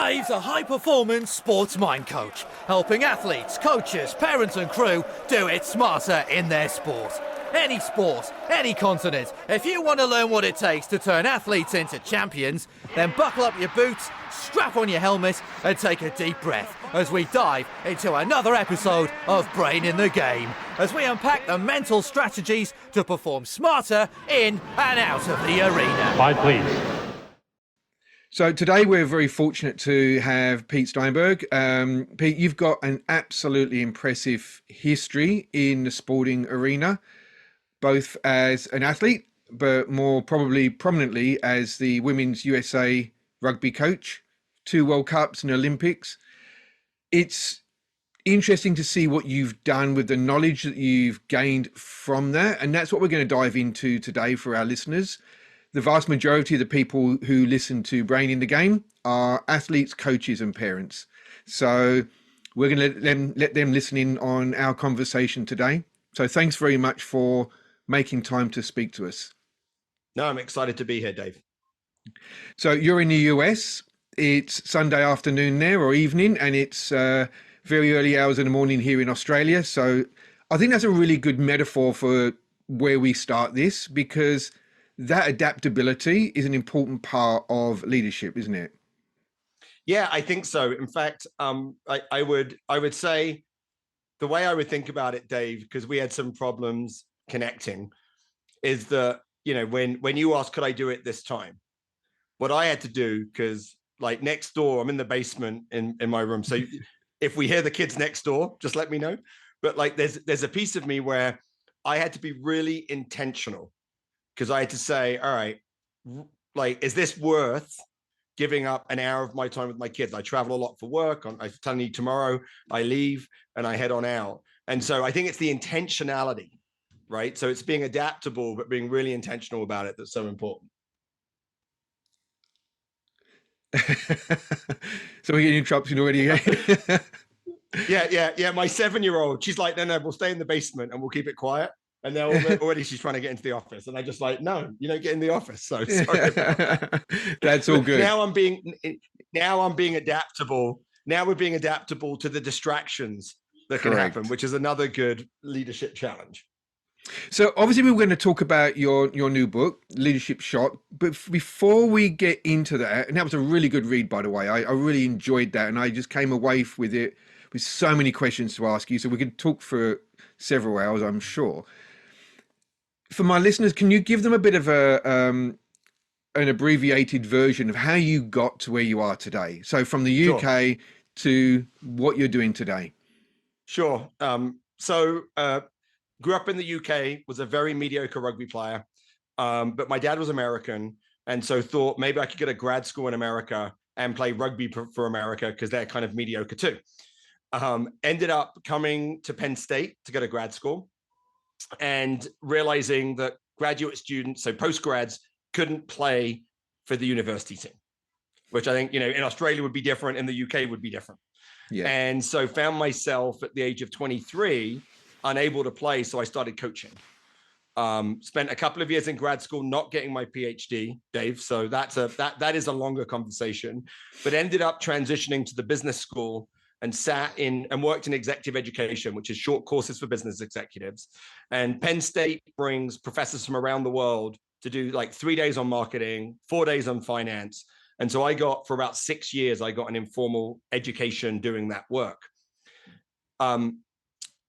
Dave's a high-performance sports mind coach, helping athletes, coaches, parents and crew do it smarter in their sport. Any sport, any continent, if you want to learn what it takes to turn athletes into champions, then buckle up your boots, strap on your helmet and take a deep breath as we dive into another episode of Brain in the Game, as we unpack the mental strategies to perform smarter in and out of the arena. 5, please. So today we're very fortunate to have Pete Steinberg. Pete, you've got an absolutely impressive history in the sporting arena, both as an athlete, but more probably prominently as the Women's USA rugby coach, 2 World Cups and Olympics. It's interesting to see what you've done with the knowledge that you've gained from that. And that's what we're going to dive into today for our listeners. The vast majority of the people who listen to Brain in the Game are athletes, coaches and parents. So we're going to let them listen in on our conversation today. So thanks very much for making time to speak to us. No, I'm excited to be here, Dave. So you're in the US. It's Sunday afternoon there or evening, and it's very early hours in the morning here in Australia. So I think that's a really good metaphor for where we start this, because that adaptability is an important part of leadership, isn't it? Yeah, I think so. In fact, I would say the way I would think about it, Dave, because we had some problems connecting, is that, you know, when you asked, could I do it this time? What I had to do, because like next door, I'm in the basement in my room. So if we hear the kids next door, just let me know. But like there's a piece of me where I had to be really intentional, because I had to say, all right, like, is this worth giving up an hour of my time with my kids? I travel a lot for work. I'm telling you, tomorrow I leave and I head on out. And so I think it's the intentionality, right? So it's being adaptable, but being really intentional about it that's so important. So we're getting interrupted already. Yeah. My 7-year-old, she's like, no, we'll stay in the basement and we'll keep it quiet. And now already she's trying to get into the office. And I just like, no, you don't get in the office. So sorry. That's all good. Now I'm being adaptable. Now we're being adaptable to the distractions that can happen, which is another good leadership challenge. So obviously we're going to talk about your new book, Leadership Shot. But before we get into that, and that was a really good read, by the way, I really enjoyed that. And I just came away with it with so many questions to ask you. So we could talk for several hours, I'm sure. For my listeners, can you give them a bit of an abbreviated version of how you got to where you are today? So from the UK to what you're doing today. Sure. Grew up in the UK, was a very mediocre rugby player, but my dad was American, and so thought maybe I could get a grad school in America and play rugby for America, because they're kind of mediocre too. Ended up coming to Penn State to go to grad school, and realizing that graduate students, so post-grads, couldn't play for the university team, which I think, you know, in Australia would be different, in the UK would be different. Yeah. And so found myself at the age of 23, unable to play. So I started coaching. Spent a couple of years in grad school, not getting my PhD, Dave. So that is a longer conversation, but ended up transitioning to the business school and sat in and worked in executive education, which is short courses for business executives. And Penn State brings professors from around the world to do like 3 days on marketing, 4 days on finance. And so for about 6 years, I got an informal education doing that work. And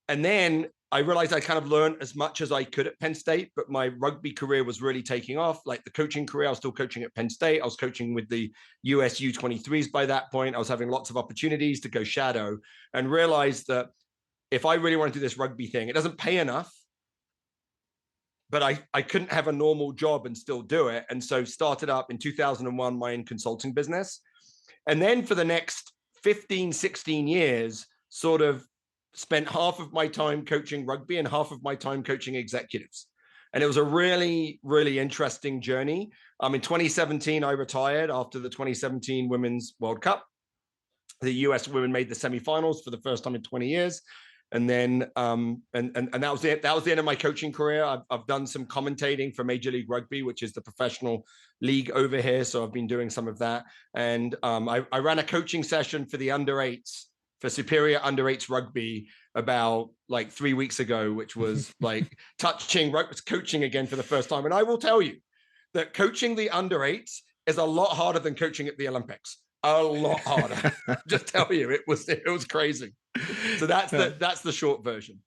then I realized I kind of learned as much as I could at Penn State, but my rugby career was really taking off. Like the coaching career, I was still coaching at Penn State. I was coaching with the US U23s by that point. I was having lots of opportunities to go shadow, and realized that if I really want to do this rugby thing, it doesn't pay enough, but I couldn't have a normal job and still do it. And so started up in 2001, my own consulting business. And then for the next 15, 16 years, sort of spent half of my time coaching rugby and half of my time coaching executives. And it was a really, really interesting journey. In 2017, I retired after the 2017 Women's World Cup. The US women made the semifinals for the first time in 20 years. And then and that was it. That was the end of my coaching career. I've done some commentating for Major League Rugby, which is the professional league over here. So I've been doing some of that. And I ran a coaching session for the under-8s, for Superior under-8s rugby, about like 3 weeks ago, which was like coaching again for the first time. And I will tell you that coaching the under-8s is a lot harder than coaching at the Olympics. A lot harder. Just tell you, it was crazy. So that's the short version.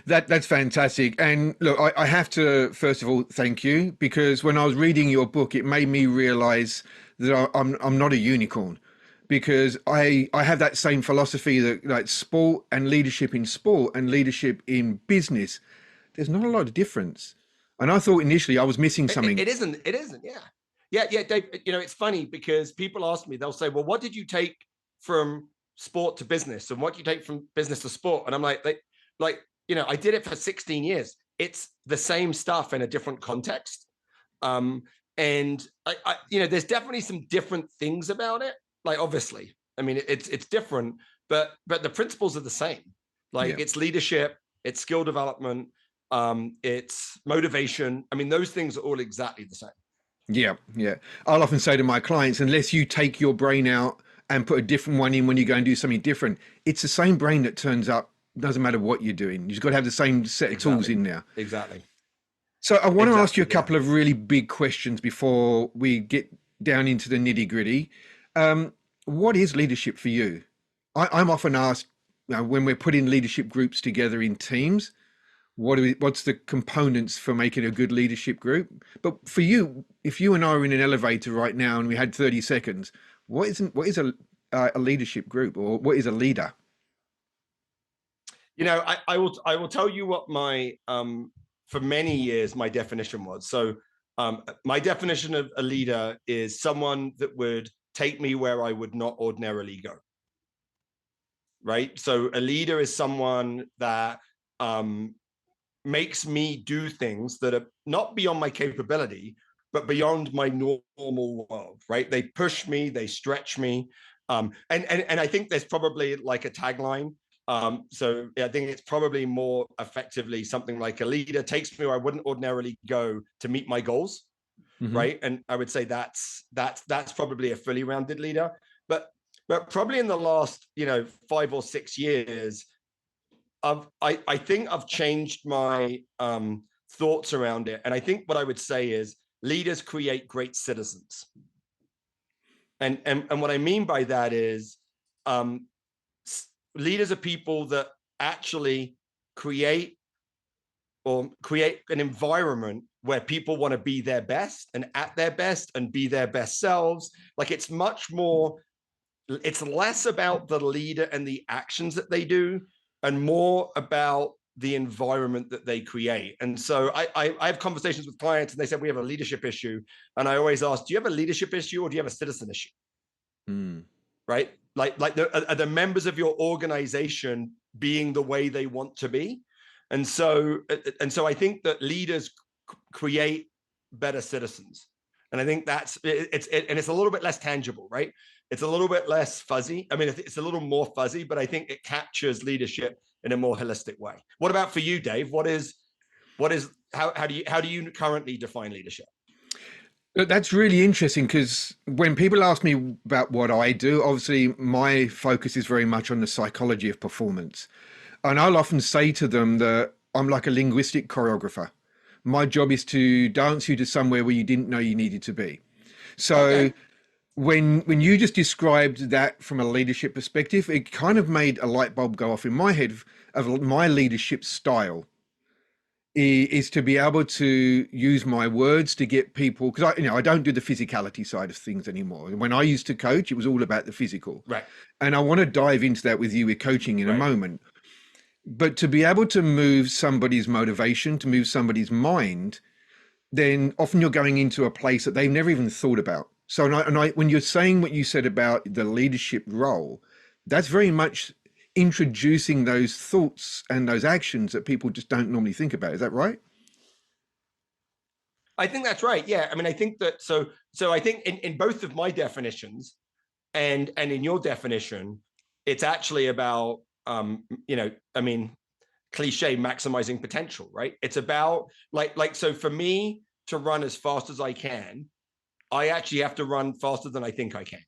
That's fantastic. And look, I have to first of all thank you, because when I was reading your book, it made me realize that I'm not a unicorn, because I have that same philosophy that, like, sport and leadership in sport and leadership in business, there's not a lot of difference. And I thought initially I was missing something. It isn't. Yeah, Dave, it's funny because people ask me, they'll say, well, what did you take from sport to business, and what do you take from business to sport? And I'm like, I did it for 16 years. It's the same stuff in a different context. And I there's definitely some different things about it. Like, obviously, I mean, it's different, but the principles are the same. Like, it's leadership, it's skill development, it's motivation. I mean, those things are all exactly the same. Yeah. I'll often say to my clients, unless you take your brain out and put a different one in when you go and do something different, it's the same brain that turns up. Doesn't matter what you're doing. You've got to have the same set of tools in there. Exactly. So I want to ask you a couple of really big questions before we get down into the nitty gritty. What is leadership for you? I'm often asked, when we're putting leadership groups together in teams, what's the components for making a good leadership group? But for you, if you and I were in an elevator right now and we had 30 seconds, what is a leadership group, or what is a leader? I will tell you what my for many years my definition was. So my definition of a leader is someone that would take me where I would not ordinarily go. Right? So a leader is someone that makes me do things that are not beyond my capability, but beyond my normal world, right? They push me, they stretch me. And I think there's probably like a tagline. So I think it's probably more effectively something like, a leader takes me where I wouldn't ordinarily go to meet my goals, right? And I would say that's probably a fully rounded leader. But probably in the last 5 or 6 years, I think I've changed my thoughts around it. And I think what I would say is, leaders create great citizens. And what I mean by that is, leaders are people that actually create an environment where people want to be their best and at their best and be their best selves. Like, it's less about the leader and the actions that they do, and more about the environment that they create. And so I have conversations with clients, and they said, we have a leadership issue. And I always ask, do you have a leadership issue, or do you have a citizen issue? Right? Are the members of your organization being the way they want to be? And so I think that leaders create better citizens. And I think it's a little bit less tangible, right? It's a little bit less fuzzy. I mean, it's a little more fuzzy, but I think it captures leadership in a more holistic way. What about for you, Dave? How do you currently define leadership? That's really interesting, because when people ask me about what I do, obviously my focus is very much on the psychology of performance. And I'll often say to them that I'm like a linguistic choreographer. My job is to dance you to somewhere where you didn't know you needed to be. So when you just described that from a leadership perspective, it kind of made a light bulb go off in my head of my leadership style is to be able to use my words to get people, because I don't do the physicality side of things anymore. When I used to coach, it was all about the physical. Right. And I want to dive into that with you with coaching in a moment. But to be able to move somebody's motivation, to move somebody's mind, then often you're going into a place that they've never even thought about. So when you're saying what you said about the leadership role, that's very much introducing those thoughts and those actions that people just don't normally think about. Is that right? I think that's right. Yeah. I mean, I think that, so I think in both of my definitions and in your definition, it's actually about, I mean, cliche, maximizing potential, right? It's about so for me to run as fast as I can, I actually have to run faster than I think I can,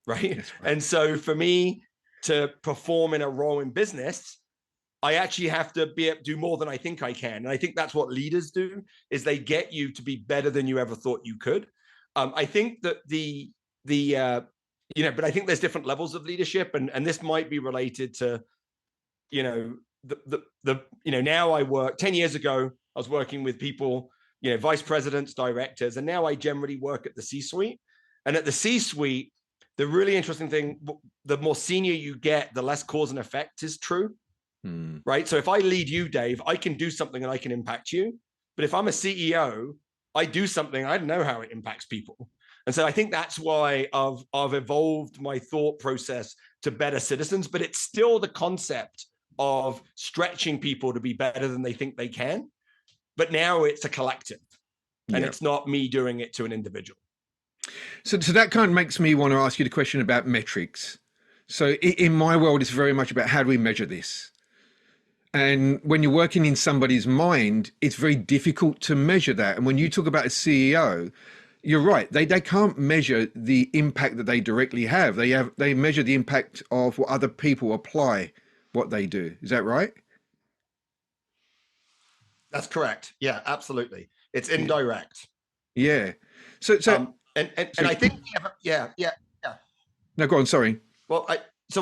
right? That's right. And so for me to perform in a role in business, I actually have to do more than I think I can. And I think that's what leaders do, is they get you to be better than you ever thought you could. I think that but I think there's different levels of leadership, and this might be related to, now I work 10 years ago, I was working with people, vice presidents, directors, and now I generally work at the C-suite. And at the C-suite, the really interesting thing, the more senior you get, the less cause and effect is true. Right. So if I lead you, Dave, I can do something and I can impact you. But if I'm a CEO, I do something, I don't know how it impacts people. And so I think that's why I've evolved my thought process to better citizens, but it's still the concept of stretching people to be better than they think they can. But now it's a collective, and it's not me doing it to an individual. So that kind of makes me want to ask you the question about metrics. So in my world, it's very much about how do we measure this? And when you're working in somebody's mind, it's very difficult to measure that. And when you talk about a CEO, you're right. They can't measure the impact that they directly have. They measure the impact of what other people apply what they do. Is that right? That's correct. Yeah, absolutely. It's indirect. Yeah. So and I think yeah. No, go on. Sorry. Well, I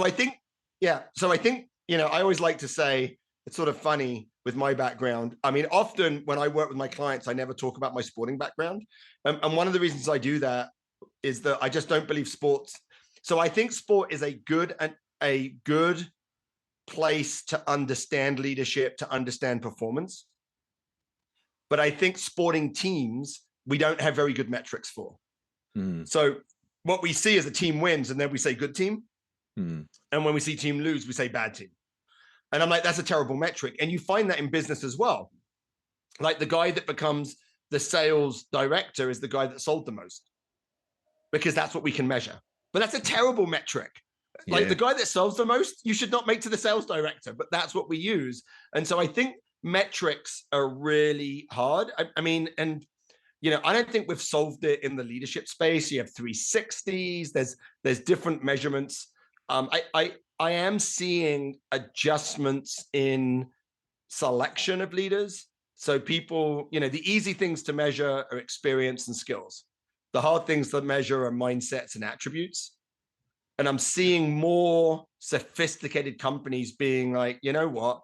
think I always like to say, it's sort of funny with my background. I mean, often when I work with my clients, I never talk about my sporting background. And one of the reasons I do that is that I just don't believe sports. So I think sport is a good place to understand leadership, to understand performance. But I think sporting teams, we don't have very good metrics for. So what we see is a team wins, and then we say good team. And when we see team lose, we say bad team. And I'm like, that's a terrible metric. And you find that in business as well. Like the guy that becomes the sales director is the guy that sold the most, because that's what we can measure. But that's a terrible metric. Like the guy that sells the most, you should not make to the sales director, but that's what we use. And so I think metrics are really hard. I mean, and I don't think we've solved it in the leadership space. You have 360s, there's different measurements. I am seeing adjustments in selection of leaders. So people, the easy things to measure are experience and skills. The hard things to measure are mindsets and attributes. And I'm seeing more sophisticated companies being like, you know what,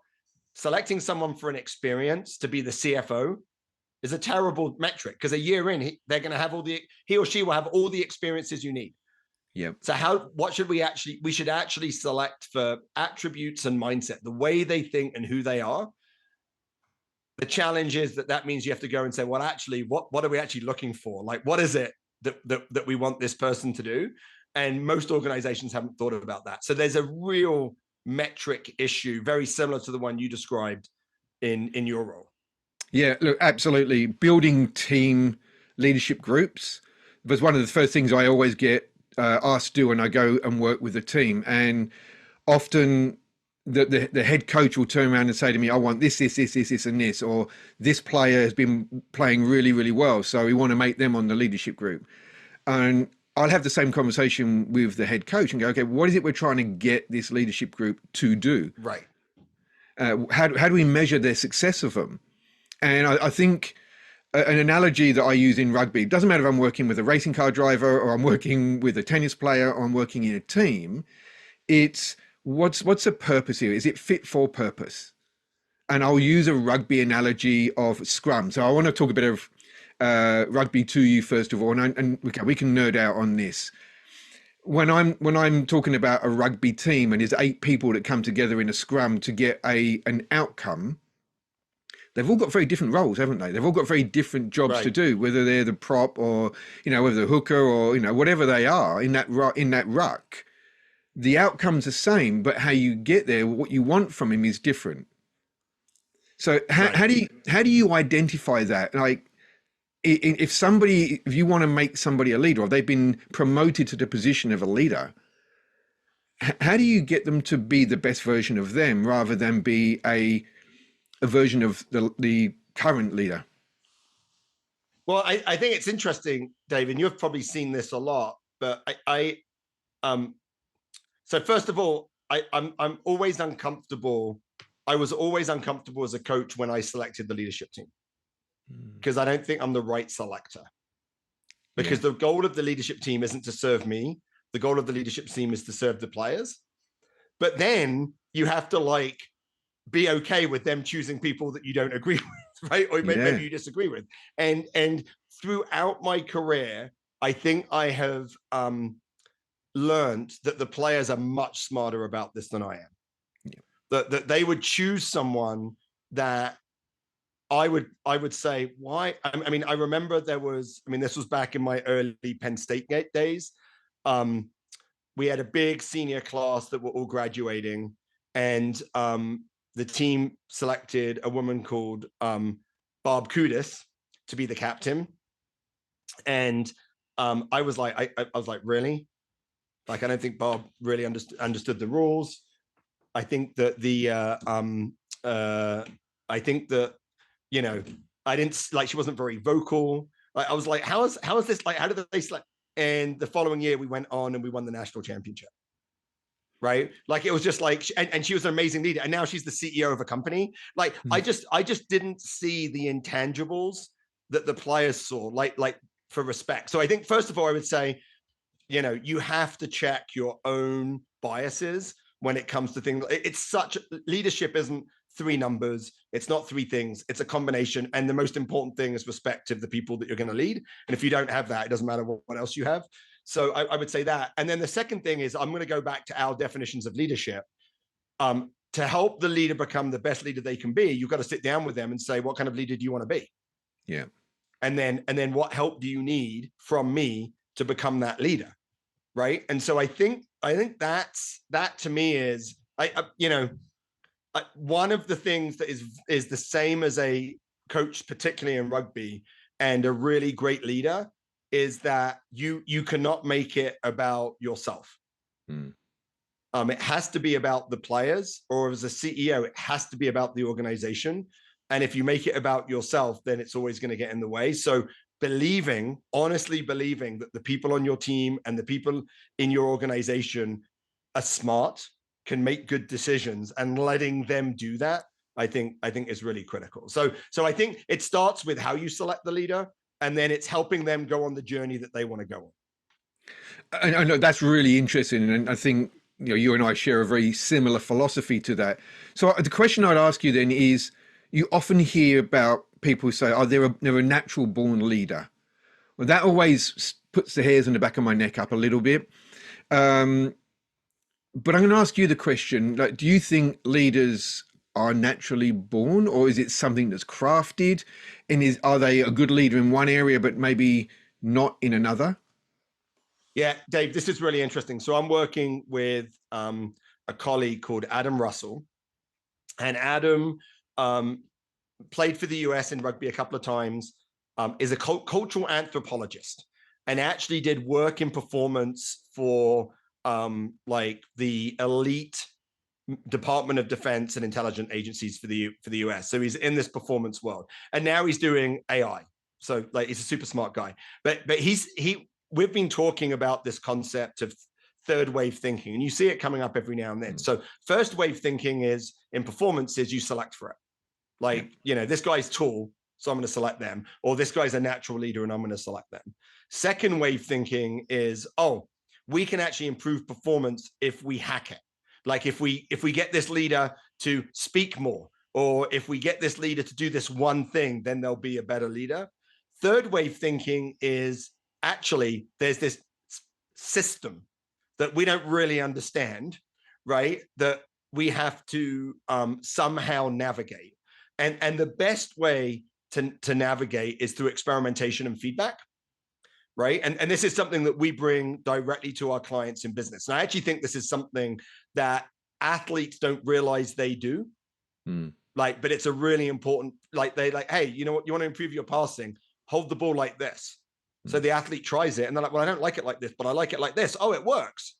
selecting someone for an experience to be the CFO is a terrible metric, because a year in, they're going to have he or she will have all the experiences you need. Yeah. So what should we should actually select for attributes and mindset, the way they think and who they are. The challenge is that means you have to go and say, well, actually, what are we actually looking for? Like, what is it that we want this person to do? And most organizations haven't thought about that. So there's a real metric issue, very similar to the one you described in your role. Yeah, look, absolutely. Building team leadership groups was one of the first things I always get asked to do when I go and work with a team. And often the head coach will turn around and say to me, I want this, and this, or this player has been playing really, really well, so we want to make them on the leadership group. And I'll have the same conversation with the head coach and go, okay, what is it we're trying to get this leadership group to do? Right. How do we measure their success of them? And I think an analogy that I use in rugby, it doesn't matter if I'm working with a racing car driver or I'm working with a tennis player or I'm working in a team, it's what's the purpose here? Is it fit for purpose? And I'll use a rugby analogy of scrum. So I want to talk a bit of rugby to you first of all, and we can nerd out on this. When I'm talking about a rugby team and there's 8 people that come together in a scrum to get an outcome, they've all got very different roles, haven't they? They've all got very different jobs to do, whether they're the prop or, whether the hooker or, whatever they are in that ruck. The outcome's the same, but how you get there, what you want from him is different. So how do you identify that? Like, if you want to make somebody a leader, or they've been promoted to the position of a leader, How do you get them to be the best version of them rather than be a version of the current leader? Well, I think it's interesting, Dave, and you've probably seen this a lot, but so first of all, I'm always uncomfortable. I was always uncomfortable as a coach when I selected the leadership team because I don't think I'm the right selector. Because the goal of the leadership team isn't to serve me. The goal of the leadership team is to serve the players. But then you have to like be okay with them choosing people that you don't agree with, right? Or maybe you disagree with. And throughout my career, I think I have learned that the players are much smarter about this than I am. That they would choose someone that I would say, why? I mean, I remember this was back in my early Penn State days. We had a big senior class that were all graduating, and the team selected a woman called Barb Kudis to be the captain. And I was like, I was like, really? Like, I don't think Barb really understood the rules. I think that I think that, you know, I didn't like, she wasn't very vocal. Like, I was like, how is this, like, how did they select? And the following year we went on and we won the national championship. Right. Like, it was just like, and she was an amazing leader. And now she's the CEO of a company. Like, I just didn't see the intangibles that the players saw, like for respect. So I think, first of all, I would say, you know, you have to check your own biases when it comes to things. It's such, leadership isn't three numbers. It's not three things. It's a combination. And the most important thing is respect of the people that you're going to lead. And if you don't have that, it doesn't matter what else you have. So I would say that. And then the second thing is, I'm going to go back to our definitions of leadership. To help the leader become the best leader they can be, you've got to sit down with them and say, what kind of leader do you want to be? Yeah. And then what help do you need from me to become that leader? Right. And so I think that to me is, one of the things that is the same as a coach, particularly in rugby, and a really great leader, is that you cannot make it about yourself. It has to be about the players, or as a CEO, it has to be about the organization. And if you make it about yourself, then it's always going to get in the way. So honestly believing that the people on your team and the people in your organization are smart, can make good decisions, and letting them do that, I think is really critical. So I think it starts with how you select the leader, and then it's helping them go on the journey that they want to go on. I know that's really interesting, and I think, you know, you and I share a very similar philosophy to that. So the question I'd ask you then is, you often hear about people say, "Oh, they're a natural born leader." Well, that always puts the hairs on the back of my neck up a little bit. But I'm going to ask you the question: like, do you think leaders are naturally born, or is it something that's crafted? And are they a good leader in one area but maybe not in another? Yeah, Dave, this is really interesting. So I'm working with a colleague called Adam Russell, and Adam played for the US in rugby a couple of times, is a cultural anthropologist, and actually did work in performance for like the elite Department of Defense and intelligence agencies for the US. So he's in this performance world, and now he's doing AI. So like, he's a super smart guy. But we've been talking about this concept of third wave thinking, and you see it coming up every now and then. So first wave thinking is, in performance, is you select for it. Like, you know, this guy's tall, so I'm going to select them, or this guy's a natural leader and I'm going to select them. Second wave thinking is, oh, we can actually improve performance if we hack it. Like, if we get this leader to speak more, or if we get this leader to do this one thing, then they'll be a better leader. Third wave thinking is, actually, there's this system that we don't really understand, right? That we have to somehow navigate. And the best way to navigate is through experimentation and feedback, right? And this is something that we bring directly to our clients in business. And I actually think this is something that athletes don't realize they do. Like, but it's a really important, like, hey, you know what, you want to improve your passing, hold the ball like this. So the athlete tries it, and they're like, well, I don't like it like this, but I like it like this. Oh, it works,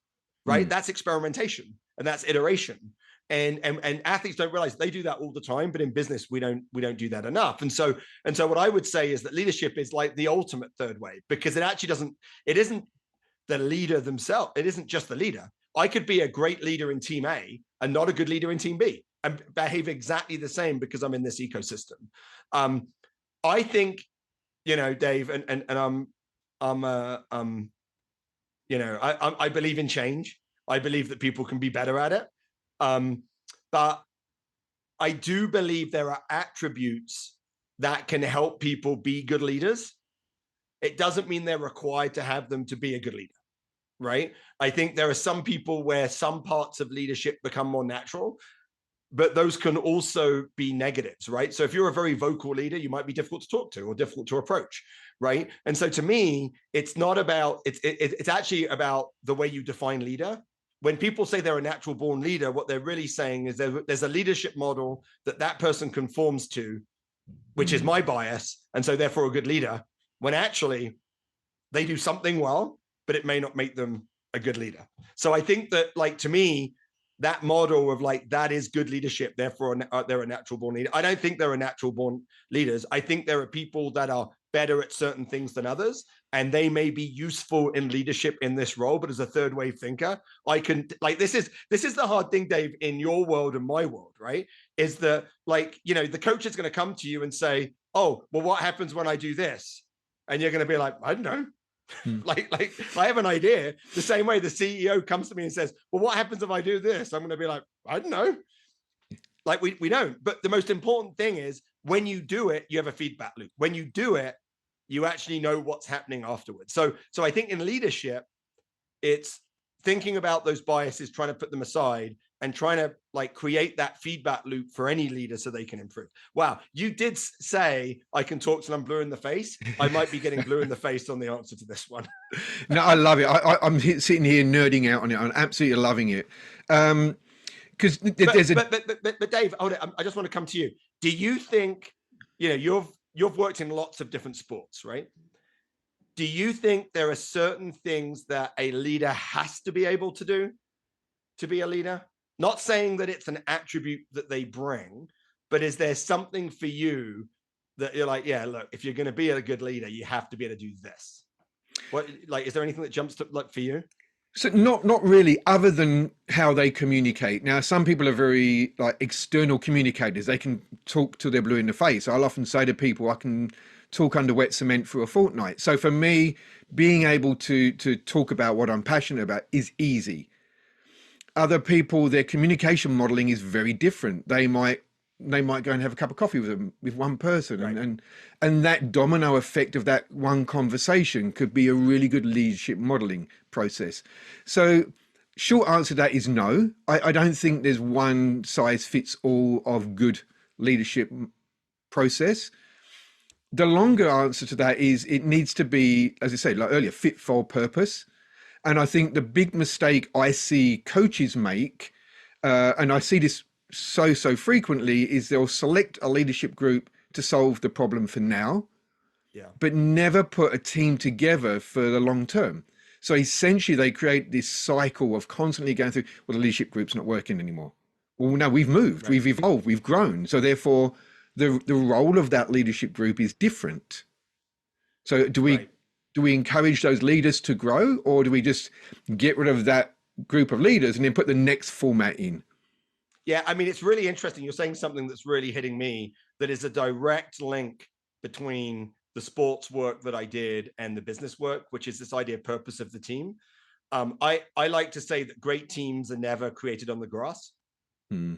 right? That's experimentation and that's iteration. And athletes don't realize they do that all the time, but in business we don't do that enough. And so what I would say is that leadership is like the ultimate third way, because it isn't the leader themselves. It isn't just the leader. I could be a great leader in team A and not a good leader in team B and behave exactly the same because I'm in this ecosystem. I think, Dave, and I believe in change. I believe that people can be better at it. But I do believe there are attributes that can help people be good leaders. It doesn't mean they're required to have them to be a good leader, right? I think there are some people where some parts of leadership become more natural, but those can also be negatives, right? So if you're a very vocal leader, you might be difficult to talk to or difficult to approach, right? And so to me, it's not about, it's actually about the way you define leader. When people say they're a natural born leader, what they're really saying is there's a leadership model that person conforms to, which is my bias, and so therefore a good leader, when actually they do something well, but it may not make them a good leader. So I think that, like, to me, that model of like, that is good leadership, therefore they're a natural born leader. I don't think there are natural born leaders. I think there are people that are better at certain things than others, and they may be useful in leadership in this role, but as a third wave thinker, I can, like, this is the hard thing, Dave, in your world and my world, right? Is that, like, the coach is going to come to you and say, oh, well, what happens when I do this? And you're going to be like, I don't know. Like I have an idea. The same way the CEO comes to me and says, well, what happens if I do this? I'm going to be like, I don't know. Like we don't. But the most important thing is, when you do it, you have a feedback loop. When you do it, you actually know what's happening afterwards. So I think in leadership, it's thinking about those biases, trying to put them aside, and trying to, like, create that feedback loop for any leader so they can improve. Wow, you did say I can talk till I'm blue in the face. I might be getting blue in the face on the answer to this one. No, I love it. I'm sitting here nerding out on it. I'm absolutely loving it. Because there's but Dave, hold it. I just want to come to you. Do you think, you've worked in lots of different sports, right? Do you think there are certain things that a leader has to be able to do to be a leader? Not saying that it's an attribute that they bring, but is there something for you that you're like, yeah, look, if you're going to be a good leader, you have to be able to do this? What, like, is there anything that jumps to, like, for you? So not really, other than how they communicate. Now, some people are very, like, external communicators. They can talk till they're blue in the face. I'll often say to people, I can talk under wet cement for a fortnight. So for me, being able to talk about what I'm passionate about is easy. Other people, their communication modeling is very different. They might go and have a cup of coffee with one person, right. and that domino effect of that one conversation could be a really good leadership modeling process. So short answer to that is no. I don't think there's one size fits all of good leadership process. The longer answer to that is it needs to be, as I said, like earlier, fit for purpose. And I think the big mistake I see coaches make, and I see this so frequently, is they'll select a leadership group to solve the problem for now, but never put a team together for the long term. So essentially they create this cycle of constantly going through, well, the leadership group's not working ananymore. Well, no, we've moved, right. We've evolved, we've grown. So therefore the role of that leadership group is different. So do we encourage those leaders to grow, or do we just get rid of that group of leaders and then put the next format in? Yeah, I mean, it's really interesting. You're saying something that's really hitting me, that is a direct link between the sports work that I did and the business work, which is this idea of purpose of the team. I like to say that great teams are never created on the grass,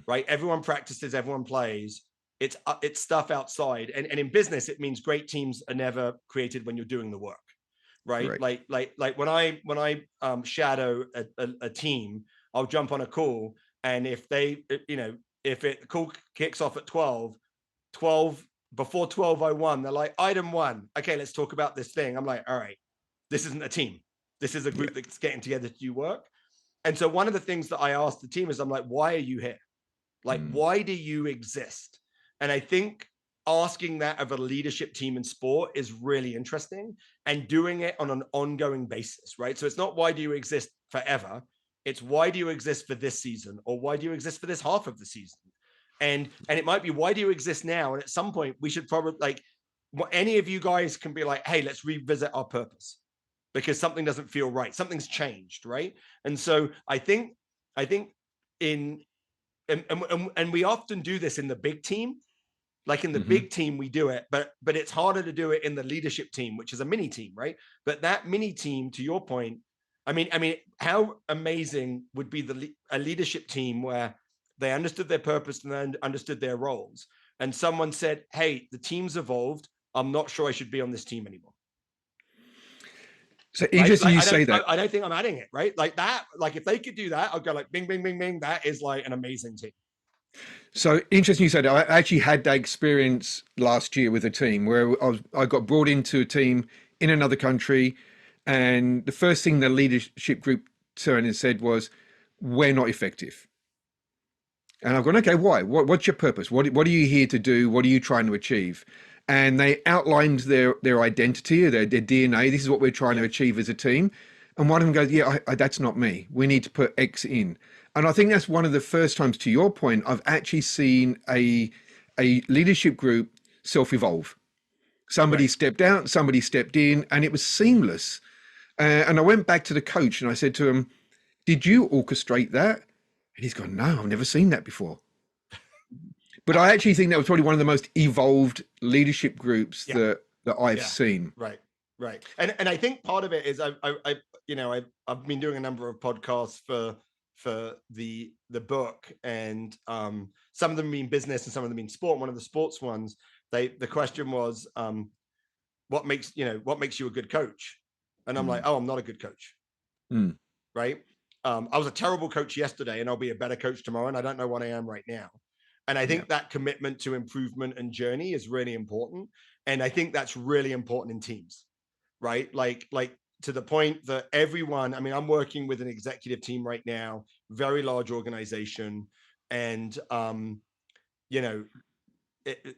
right? Everyone practices, everyone plays. It's stuff outside. And in business, it means great teams are never created when you're doing the work. Right? Like when I shadow a team, I'll jump on a call, and if they, if the call kicks off at 12 before 12:01, they're like, item 1, okay, let's talk about this thing. I'm like, all right, this isn't a team. This is a group that's getting together to do work. And so one of the things that I asked the team is, I'm like, why are you here? Like, why do you exist? And I think asking that of a leadership team in sport is really interesting, and doing it on an ongoing basis, right? So it's not, why do you exist forever? It's why do you exist for this season, or why do you exist for this half of the season? And it might be, why do you exist now? And at some point we should probably, like, any of you guys can be like, hey, let's revisit our purpose because something doesn't feel right. Something's changed, right? And so I think in and we often do this in the big team. Like in the big team, we do it, but it's harder to do it in the leadership team, which is a mini team, right? But that mini team, to your point, I mean, how amazing would be a leadership team where they understood their purpose and then understood their roles, and someone said, "Hey, the team's evolved. I'm not sure I should be on this team anymore." So interesting, right? you say that. I don't think I'm adding it, right? Like that. Like if they could do that, I'll go like, bing, bing, bing, bing. That is like an amazing team. So interesting you said that. I actually had that experience last year with a team where I got brought into a team in another country, and the first thing the leadership group turned and said was, "We're not effective." And I've gone, "Okay, why? What's your purpose? What are you here to do? What are you trying to achieve?" And they outlined their identity, their DNA. This is what we're trying to achieve as a team. And one of them goes, "Yeah, that's not me. We need to put X in." And I think that's one of the first times, to your point, I've actually seen a leadership group self-evolve. Somebody stepped out, somebody stepped in, and it was seamless. And I went back to the coach and I said to him, "Did you orchestrate that?" And he's gone, "No, I've never seen that before." But I actually think that was probably one of the most evolved leadership groups that I've seen. Right. And I think part of it is I've been doing a number of podcasts for the book, and some of them mean business and some of them mean sport. One of the sports ones, the question was, what makes you a good coach? And I'm like, oh, I'm not a good coach. Right. I was a terrible coach yesterday and I'll be a better coach tomorrow. And I don't know what I am right now. And I think that commitment to improvement and journey is really important. And I think that's really important in teams, right? Like to the point that everyone, I mean, I'm working with an executive team right now, very large organization. And,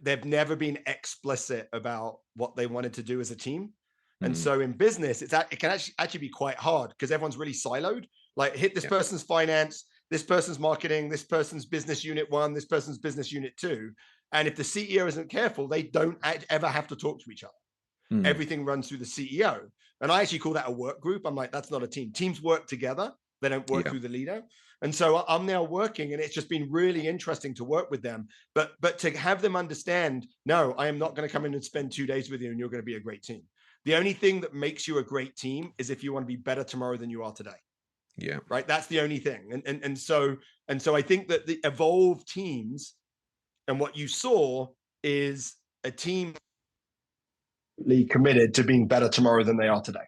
they've never been explicit about what they wanted to do as a team. And so in business, it can actually be quite hard because everyone's really siloed. Like hit this person's finance, this person's marketing, this person's business unit 1, this person's business unit 2. And if the CEO isn't careful, they don't ever have to talk to each other. Everything runs through the CEO. And I actually call that a work group. I'm like, that's not a team. Teams work together. They don't work through the leader. And so I'm now working, and it's just been really interesting to work with them. But to have them understand, no, I am not going to come in and spend 2 days with you and you're going to be a great team. The only thing that makes you a great team is if you want to be better tomorrow than you are today. Yeah. Right. That's the only thing. And so I think that the evolved teams, and what you saw is a team committed to being better tomorrow than they are today.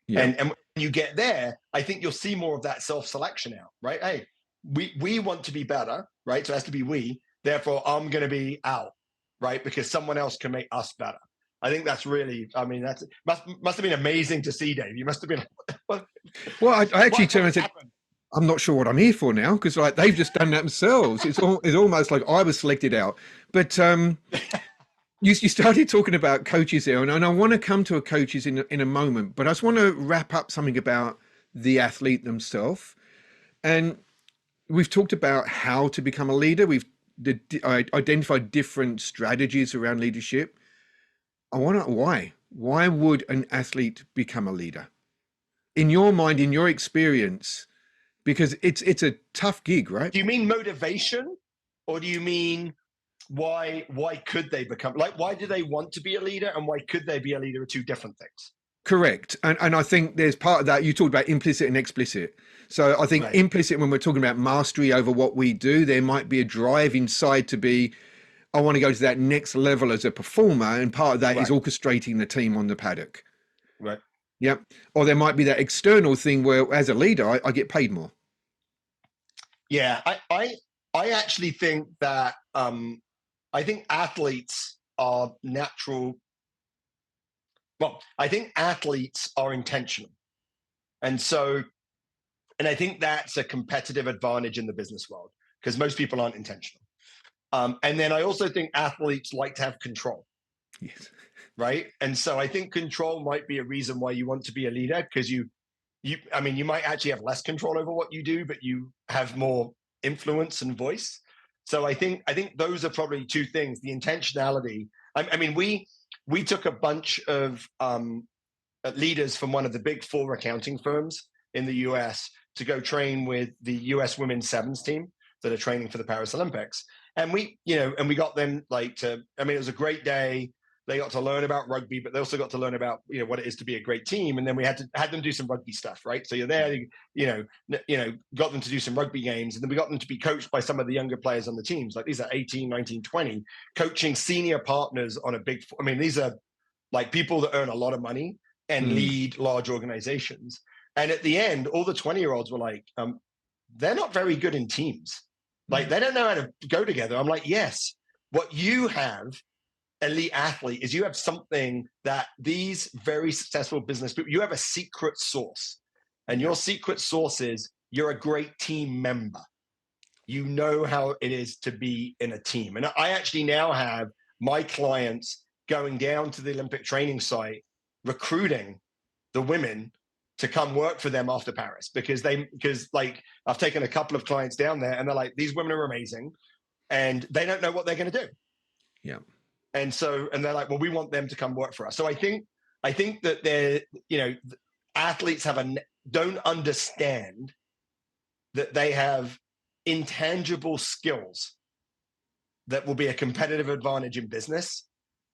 Yeah. And when you get there, I think you'll see more of that self-selection out, right? Hey, we want to be better, right? So it has to be we. Therefore, I'm going to be out, right? Because someone else can make us better. I think that's really, I mean, that's must have been amazing to see, Dave. You must have been like, well, I actually turned and said, I'm not sure what I'm here for now, because like they've just done that themselves. It's almost like I was selected out. But you started talking about coaches there, and I want to come to a coaches in a moment, but I just want to wrap up something about the athlete themselves. And we've talked about how to become a leader. We've identified different strategies around leadership. I want to know why. Why would an athlete become a leader? In your mind, in your experience, because it's a tough gig, right? Do you mean motivation, or do you mean why could they become, like, why do they want to be a leader and why could they be a leader are two different things? Correct. And I think there's part of that. You talked about implicit and explicit. So I think implicit, when we're talking about mastery over what we do, there might be a drive inside to be, I want to go to that next level as a performer. And part of that is orchestrating the team on the paddock. Right. Yep. Or there might be that external thing where as a leader, I get paid more. Yeah. I actually think that, I think athletes are natural. Well, I think athletes are intentional. And I think that's a competitive advantage in the business world because most people aren't intentional. And then I also think athletes like to have control. Yes. Right. And so I think control might be a reason why you want to be a leader, because you you might actually have less control over what you do, but you have more influence and voice. So I think those are probably two things: the intentionality. I mean, we took a bunch of leaders from one of the big four accounting firms in the US to go train with the US women's sevens team that are training for the Paris Olympics. And we got them it was a great day. They got to learn about rugby, but they also got to learn about, what it is to be a great team. And then we had them do some rugby stuff, right? So you're there, got them to do some rugby games. And then we got them to be coached by some of the younger players on the teams. Like these are 18, 19, 20, coaching senior partners on these are like people that earn a lot of money and lead large organizations. And at the end, all the 20-year-olds were like, they're not very good in teams. Like they don't know how to go together. I'm like, yes, what you have, elite athlete, is you have something that these very successful business people, you have a secret sauce. And your secret sauce is you're a great team member. You know how it is to be in a team. And I actually now have my clients going down to the Olympic training site, recruiting the women to come work for them after Paris, because I've taken a couple of clients down there and they're like, these women are amazing and they don't know what they're going to do. Yeah. And they're like, well, we want them to come work for us. So I think that athletes don't understand that they have intangible skills that will be a competitive advantage in business.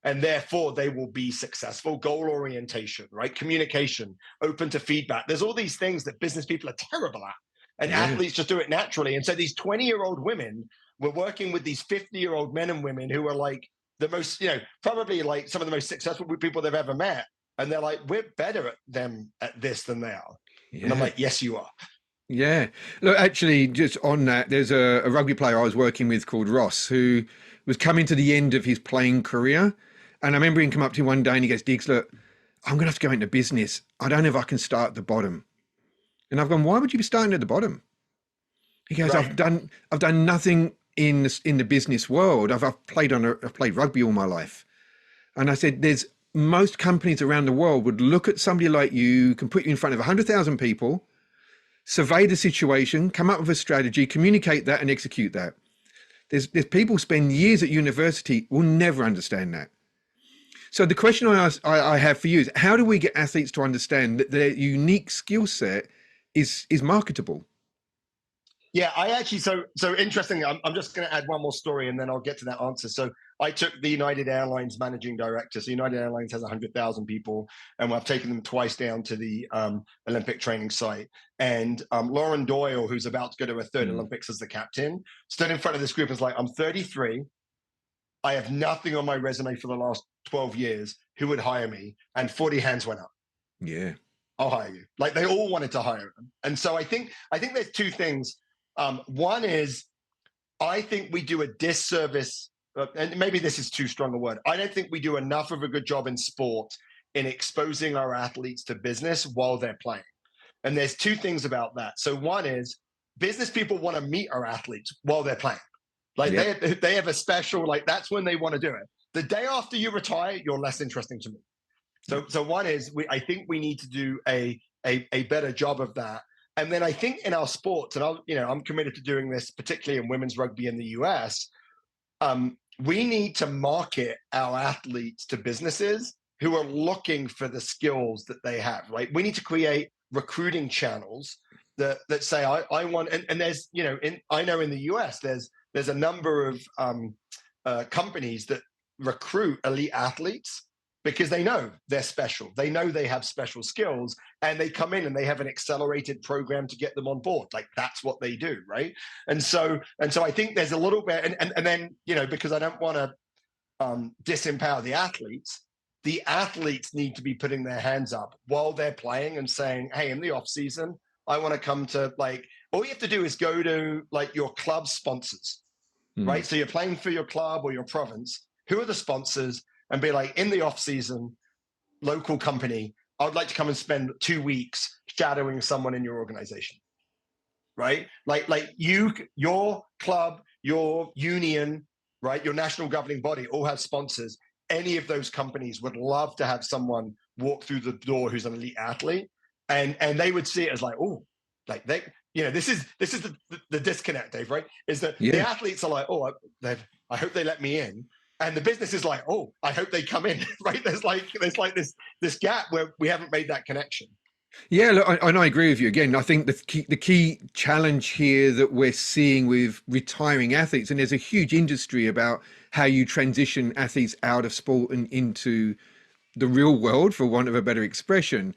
And therefore they will be successful. Goal orientation, right? Communication, open to feedback. There's all these things that business people are terrible at, and athletes just do it naturally. And so these 20-year-old women were working with these 50-year-old men and women who are like the most, probably like some of the most successful people they've ever met. And they're like, we're better at this than they are. Yeah. And I'm like, yes, you are. Yeah. Look, actually, just on that, there's a rugby player I was working with called Ross, who was coming to the end of his playing career. And I remember him come up to me one day and he goes, Diggs, look, I'm going to have to go into business. I don't know if I can start at the bottom. And I've gone, why would you be starting at the bottom? He goes, right. I've done nothing in the business world. I've played rugby all my life. And I said, there's most companies around the world would look at somebody like you, can put you in front of 100,000 people, survey the situation, come up with a strategy, communicate that and execute that. There's people spend years at university will never understand that. So the question I have for you is, how do we get athletes to understand that their unique skill set is marketable? Yeah, I actually, so interesting. I'm just going to add one more story and then I'll get to that answer. So I took the United Airlines managing director. So United Airlines has 100,000 people, and I've taken them twice down to the Olympic training site. And Lauren Doyle, who's about to go to her third Olympics as the captain, stood in front of this group and was like, I'm 33. I have nothing on my resume for the last 12 years. Who would hire me? And 40 hands went up. Yeah. I'll hire you. Like they all wanted to hire him. And so I think there's two things. One is, I think we do a disservice, and maybe this is too strong a word. I don't think we do enough of a good job in sport in exposing our athletes to business while they're playing. And there's two things about that. So one is, business people want to meet our athletes while they're playing. Like they have a special, like that's when they want to do it. The day after you retire, you're less interesting to me. So one is, I think we need to do a better job of that. And then I think in our sports, and I'm committed to doing this, particularly in women's rugby in the US, we need to market our athletes to businesses who are looking for the skills that they have, right? We need to create recruiting channels that say, I want, and there's, I know in the US, there's a number of companies that recruit elite athletes because they know they're special. They know they have special skills, and they come in and they have an accelerated program to get them on board. Like that's what they do, right? And so I think there's a little bit, and then, because I don't want to disempower the athletes need to be putting their hands up while they're playing and saying, hey, in the off season, I want to come to, like, all you have to do is go to like your club sponsors, right? So you're playing for your club or your province. Who are the sponsors? And be like, in the off season, local company, I would like to come and spend 2 weeks shadowing someone in your organization, right? Like your club, your union, right? Your national governing body all have sponsors. Any of those companies would love to have someone walk through the door who's an elite athlete. and they would see it as like, oh, like they, this is the disconnect, Dave, right? Is that the Yeah. athletes are like, oh, I hope they let me in, and the business is like, oh, I hope they come in, right? There's like this gap where we haven't made that connection. Yeah, look, and I agree with you. Again, I think the key challenge here that we're seeing with retiring athletes, and there's a huge industry about how you transition athletes out of sport and into the real world, for want of a better expression.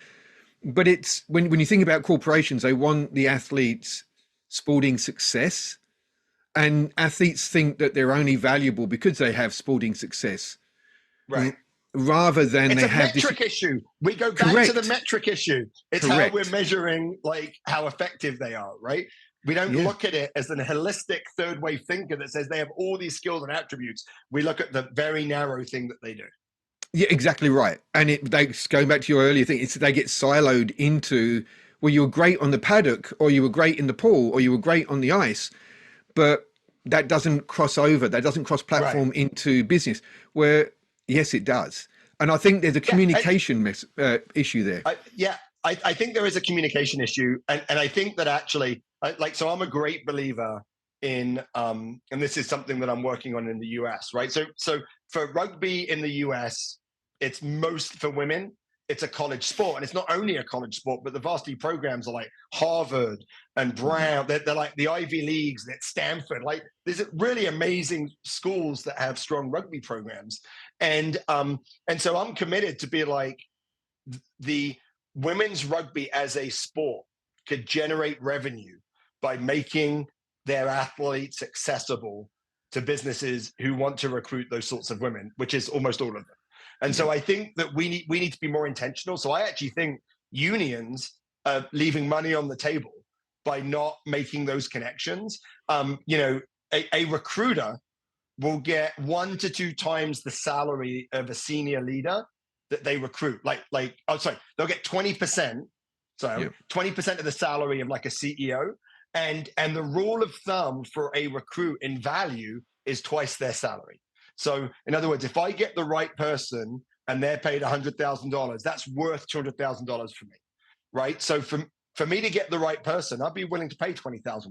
But it's when you think about corporations, they want the athletes' sporting success, and athletes think that they're only valuable because they have sporting success, Right. rather than It's they a have this. metric issue. We go back to the Correct. metric issue. It's how we're Correct. measuring like how effective they are, right? We don't Yeah. look at it as an holistic third wave thinker that says they have all these skills and attributes. We look at the very narrow thing that they do. Yeah, exactly right. And they going back to your earlier thing, they get siloed into, well, you were great on the paddock, or you were great in the pool, or you were great on the ice, but that doesn't cross over. That doesn't cross platform Right. into business. Where yes, it does. And I think there's a communication issue there. I think there is a communication issue, and I think that actually, so I'm a great believer in, and this is something that I'm working on in the US, right? So for rugby in the US, it's most for women. It's a college sport, and it's not only a college sport, but the varsity programs are like Harvard and Brown. They're like the Ivy Leagues, at Stanford. Like there's really amazing schools that have strong rugby programs, and so I'm committed to be like the women's rugby as a sport could generate revenue by making their athletes accessible to businesses who want to recruit those sorts of women, which is almost all of them. And so I think that we need to be more intentional. So I actually think unions are leaving money on the table by not making those connections. A recruiter will get 1 to 2 times the salary of a senior leader that they recruit. They'll get 20%. So 20% of the salary of like a CEO. And the rule of thumb for a recruit in value is twice their salary. So in other words, if I get the right person and they're paid $100,000, that's worth $200,000 for me, right? So for me to get the right person, I'd be willing to pay $20,000,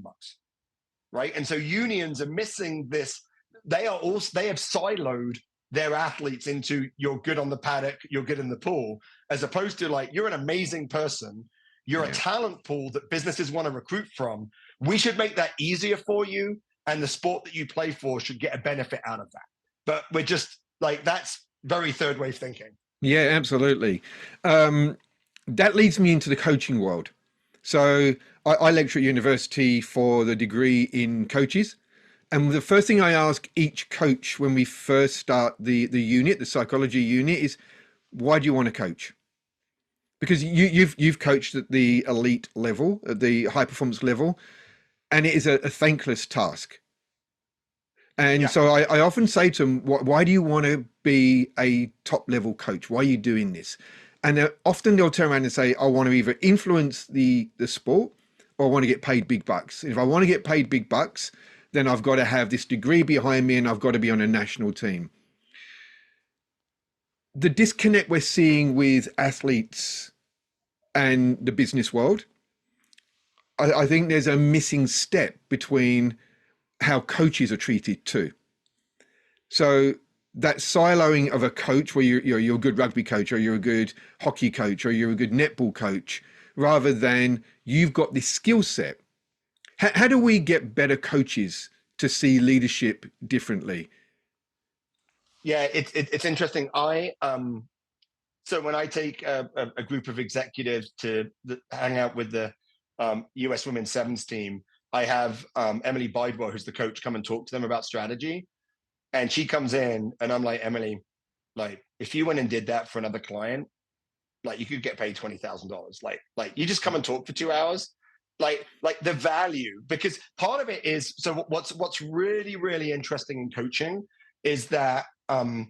right? And so unions are missing this. They have siloed their athletes into you're good on the paddock, you're good in the pool, as opposed to like, you're an amazing person, you're a talent pool that businesses want to recruit from. We should make that easier for you, and the sport that you play for should get a benefit out of that. But we're just like, that's very third wave thinking. Yeah, absolutely. That leads me into the coaching world. So I lecture at university for the degree in coaches. And the first thing I ask each coach when we first start the unit, the psychology unit, is why do you want to coach? Because you've coached at the elite level, at the high performance level, and it is a thankless task. And so I often say to them, why do you want to be a top level coach? Why are you doing this? And often they'll turn around and say, I want to either influence the sport, or I want to get paid big bucks. If I want to get paid big bucks, then I've got to have this degree behind me and I've got to be on a national team. The disconnect we're seeing with athletes and the business world, I think there's a missing step between how coaches are treated too. So that siloing of a coach, where you're a good rugby coach, or you're a good hockey coach, or you're a good netball coach, rather than you've got this skill set. How do we get better coaches to see leadership differently? Yeah, it's interesting. So when I take a group of executives to hang out with the US Women's Sevens team, I have Emily Bidewell, who's the coach, come and talk to them about strategy. And she comes in and I'm like, Emily, like if you went and did that for another client, like you could get paid $20,000. Like you just come and talk for 2 hours. Like the value, because part of it is, so what's really, really interesting in coaching is that, and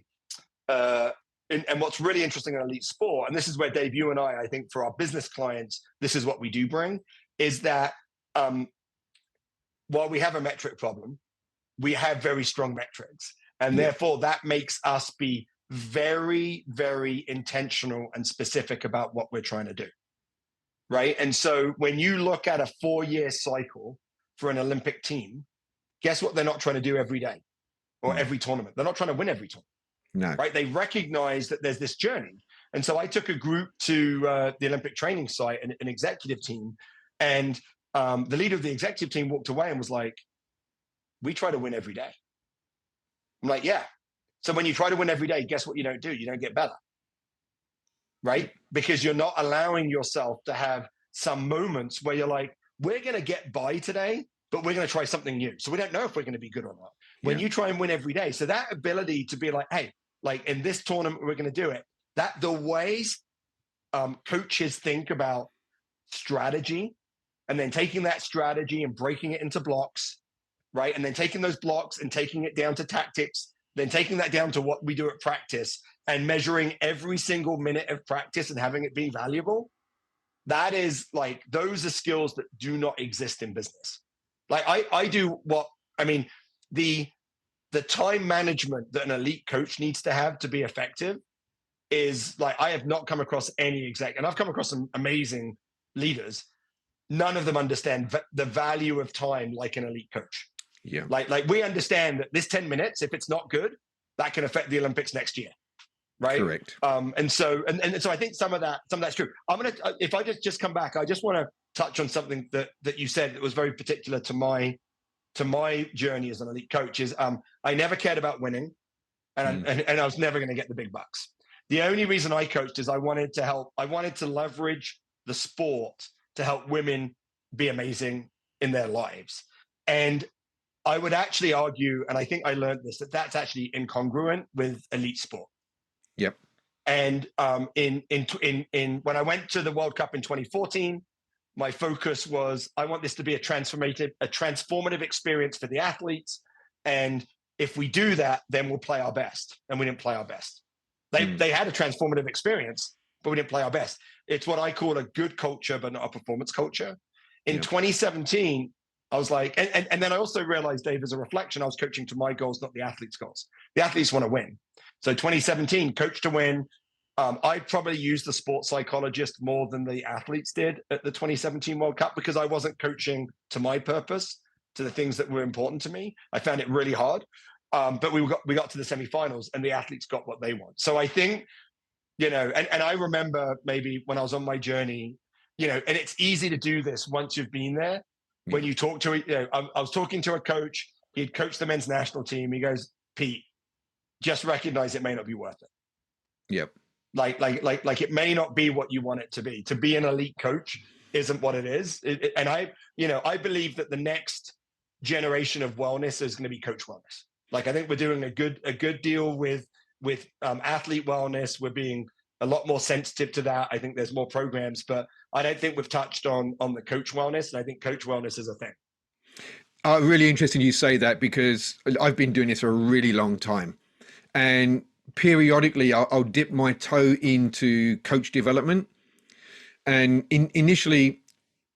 what's really interesting in elite sport, and this is where Dave, you and I think for our business clients, this is what we do bring, is that while we have a metric problem, we have very strong metrics. And therefore that makes us be very, very intentional and specific about what we're trying to do. right? And so when you look at a 4-year cycle for an Olympic team, guess what they're not trying to do every day or every tournament? They're not trying to win every tournament. No. Right? They recognize that there's this journey. And so I took a group to the Olympic training site, an executive team, and the leader of the executive team walked away and was like, we try to win every day. I'm like, yeah. So when you try to win every day, guess what you don't do? You don't get better. Right? Because you're not allowing yourself to have some moments where you're like, we're going to get by today, but we're going to try something new. So we don't know if we're going to be good or not. When you try and win every day. So that ability to be like, hey, like in this tournament, we're going to do it. That the ways coaches think about strategy and then taking that strategy and breaking it into blocks, right? And then taking those blocks and taking it down to tactics, then taking that down to what we do at practice and measuring every single minute of practice and having it be valuable. That is like, those are skills that do not exist in business. Like I do what, I mean, the time management that an elite coach needs to have to be effective is like, I have not come across any exec, and I've come across some amazing leaders. None of them understand the value of time like an elite coach. Yeah. Like we understand that this 10 minutes, if it's not good, that can affect the Olympics next year. Right. Correct. And so I think some of that's true. I'm going to, if I just come back, I just want to touch on something that you said that was very particular to my journey as an elite coach is I never cared about winning, and I was never going to get the big bucks. The only reason I coached is I wanted to leverage the sport to help women be amazing in their lives. And I would actually argue, and I think I learned this, that's actually incongruent with elite sport. Yep. And in when I went to the World Cup in 2014, my focus was, I want this to be a transformative experience for the athletes. And if we do that, then we'll play our best. And we didn't play our best. They had a transformative experience, but we didn't play our best. It's what I call a good culture, but not a performance culture. In 2017, I was like, and then I also realized, Dave, as a reflection, I was coaching to my goals, not the athletes' goals. The athletes want to win. So 2017, coach to win. I probably used the sports psychologist more than the athletes did at the 2017 World Cup because I wasn't coaching to my purpose, to the things that were important to me. I found it really hard. But we got to the semifinals and the athletes got what they want. So I think, and I remember maybe when I was on my journey, and it's easy to do this once you've been there. When you talk to, I was talking to a coach, he'd coached the men's national team. He goes, Pete, just recognize it may not be worth it. Yep. Like it may not be what you want it to be. To be an elite coach isn't what it is. And I believe that the next generation of wellness is going to be coach wellness. Like, I think we're doing a good deal with athlete wellness. We're being a lot more sensitive to that. I think there's more programs, but I don't think we've touched on the coach wellness. And I think coach wellness is a thing. Really interesting you say that, because I've been doing this for a really long time. And periodically I'll dip my toe into coach development. And initially,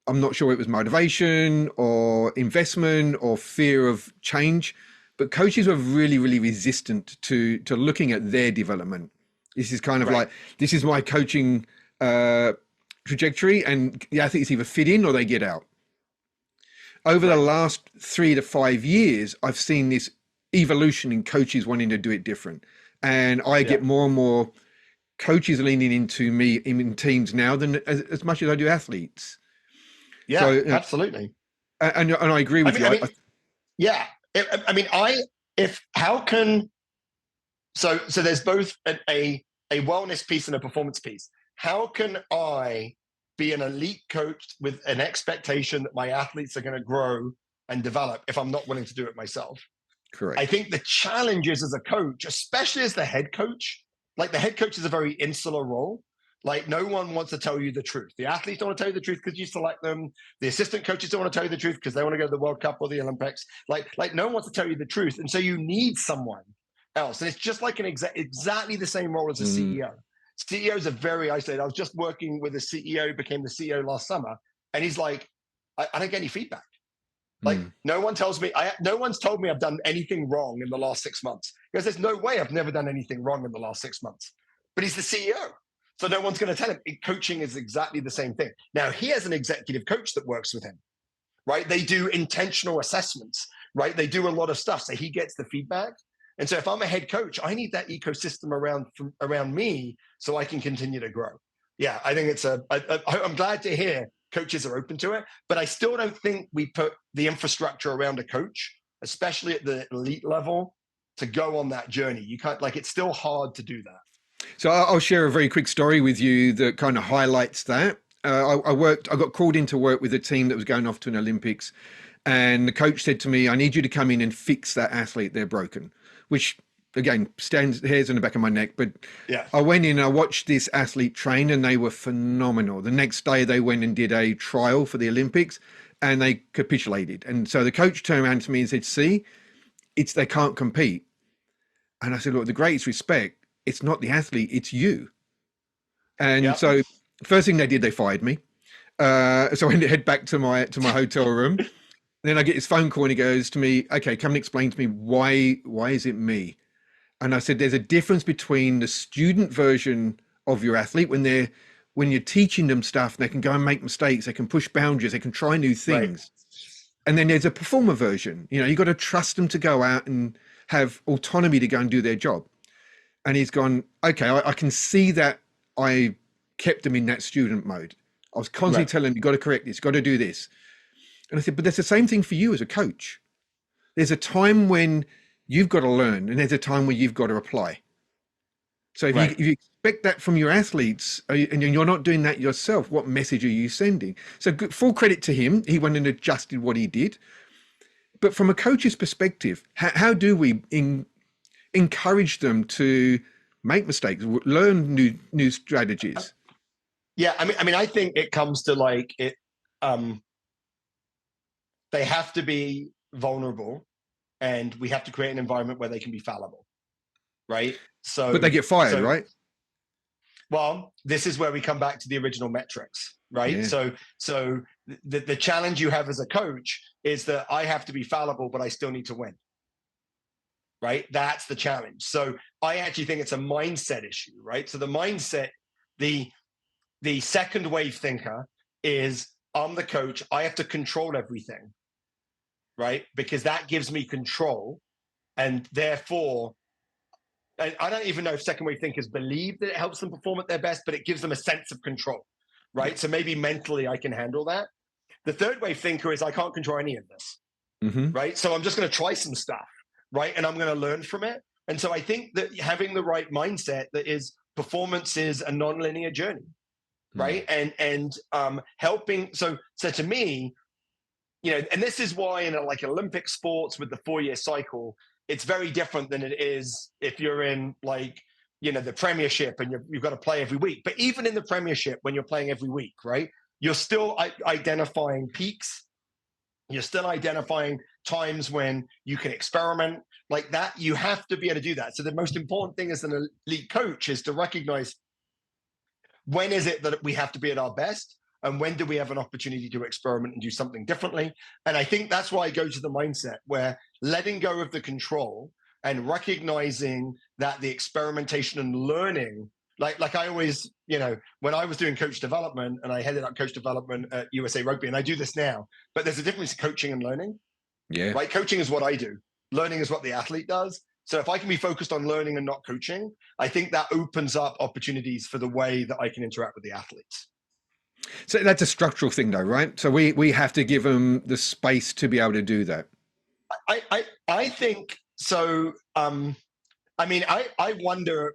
I'm not sure it was motivation or investment or fear of change, but coaches were really, really resistant to looking at their development. This is kind of like, this is my coaching trajectory, and the athletes either fit in or they get out. Over the last 3 to 5 years, I've seen this evolution in coaches wanting to do it different. And I get more and more coaches leaning into me in teams now than as much as I do athletes. Yeah, so, absolutely. And I agree with you. So there's both a wellness piece and a performance piece. How can I be an elite coach with an expectation that my athletes are going to grow and develop if I'm not willing to do it myself? Correct. I think the challenge is, as a coach, especially as the head coach, like the head coach is a very insular role. Like, no one wants to tell you the truth. The athletes don't want to tell you the truth because you select them. The assistant coaches don't want to tell you the truth because they want to go to the World Cup or the Olympics. Like no one wants to tell you the truth. And so you need someone else. And it's just like exactly the same role as a CEO. CEOs are very isolated. I was just working with a CEO, became the CEO last summer. And he's like, I don't get any feedback. Like no one's told me I've done anything wrong in the last 6 months. Because there's no way I've never done anything wrong in the last 6 months. But he's the CEO. So no one's going to tell him. Coaching is exactly the same thing. Now, he has an executive coach that works with him, right? They do intentional assessments, right? They do a lot of stuff. So he gets the feedback. And so if I'm a head coach, I need that ecosystem around me so I can continue to grow. Yeah, I think I'm glad to hear coaches are open to it, but I still don't think we put the infrastructure around a coach, especially at the elite level, to go on that journey. You can't, like, it's still hard to do that. So I'll share a very quick story with you that kind of highlights that. I got called in to work with a team that was going off to an Olympics, and the coach said to me, "I need you to come in and fix that athlete. They're broken," which again stands hairs on the back of my neck. But yeah, I went in and I watched this athlete train, and they were phenomenal. The next day they went and did a trial for the Olympics, and they capitulated. And so the coach turned around to me and said, "See, they can't compete." And I said, "Look, with the greatest respect, it's not the athlete, it's you." And so first thing they did, they fired me. So I had to head back to my hotel room. Then I get this phone call and he goes to me, "Okay, come and explain to me why is it me?" And I said, "There's a difference between the student version of your athlete when you're teaching them stuff, they can go and make mistakes, they can push boundaries, they can try new things. Right. And then there's a performer version. You got to trust them to go out and have autonomy to go and do their job." And he's gone, "Okay, I can see that I kept them in that student mode. I was constantly telling them, you got to correct this, got to do this." And I said, "But that's the same thing for you as a coach. There's a time when you've got to learn, and there's a time where you've got to apply. So if you expect that from your athletes, and you're not doing that yourself, what message are you sending?" So full credit to him. He went and adjusted what he did. But from a coach's perspective, how do we encourage them to make mistakes, learn new strategies? Yeah, I mean, I think it comes to like it. They have to be vulnerable, and we have to create an environment where they can be fallible, right? So, but they get fired, right? Well, this is where we come back to the original metrics, right? Yeah. So the challenge you have as a coach is that I have to be fallible, but I still need to win. Right? That's the challenge. So I actually think it's a mindset issue, right? So the mindset, the second wave thinker is, I'm the coach, I have to control everything, right? Because that gives me control. And therefore, I don't even know if second wave thinkers believe that it helps them perform at their best, but it gives them a sense of control, right? Yeah. So maybe mentally I can handle that. The third wave thinker is, I can't control any of this, right? So I'm just going to try some stuff, right? And I'm going to learn from it. And so I think that having the right mindset, that is, performance is a non-linear journey, right? And helping. So to me, and this is why in like Olympic sports with the 4-year cycle, it's very different than it is if you're in like, the Premiership and you've got to play every week. But even in the Premiership, when you're playing every week, right, you're still identifying peaks. You're still identifying times when you can experiment like that. You have to be able to do that. So the most important thing as an elite coach is to recognize, when is it that we have to be at our best, and when do we have an opportunity to experiment and do something differently? And I think that's why I go to the mindset where letting go of the control and recognizing that the experimentation and learning, like I always, when I was doing coach development, and I headed up coach development at USA Rugby, and I do this now, but there's a difference in coaching and learning. Yeah. Right? Coaching is what I do. Learning is what the athlete does. So if I can be focused on learning and not coaching, I think that opens up opportunities for the way that I can interact with the athletes. So that's a structural thing though, right? So we have to give them the space to be able to do that. I think so. I mean, I wonder,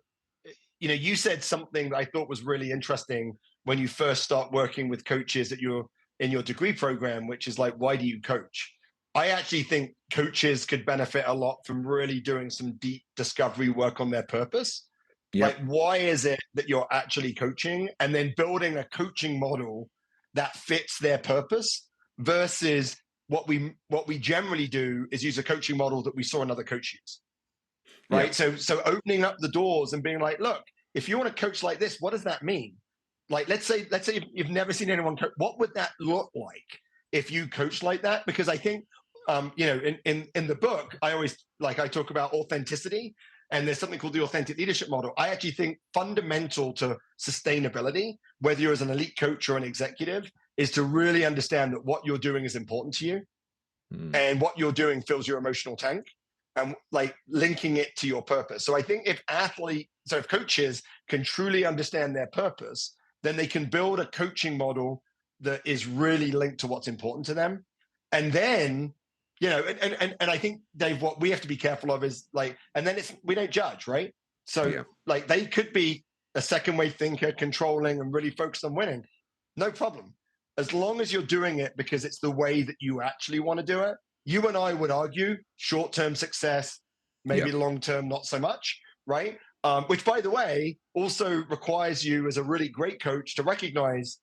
you said something that I thought was really interesting when you first start working with coaches in your degree program, which is like, why do you coach? I actually think coaches could benefit a lot from really doing some deep discovery work on their purpose. Yep. Like, why is it that you're actually coaching, and then building a coaching model that fits their purpose, versus what we generally do is use a coaching model that we saw another coach use. Right. Yep. So opening up the doors and being like, look, if you want to coach like this, what does that mean? Like, let's say you've never seen anyone coach. What would that look like if you coach like that? Because I think, in the book, I talk about authenticity. and there's something called the authentic leadership model. I actually think fundamental to sustainability, whether you're as an elite coach or an executive, is to really understand that what you're doing is important to you, and what you're doing fills your emotional tank, and like linking it to your purpose. So I think if coaches can truly understand their purpose, then they can build a coaching model that is really linked to what's important to them. And then, and I think, Dave, what we have to be careful of is and then we don't judge, right? So they could be a second wave thinker, controlling and really focused on winning. No problem. As long as you're doing it because it's the way that you actually want to do it. You and I would argue short-term success, maybe long-term, not so much, right? Which, by the way, also requires you as a really great coach to recognize,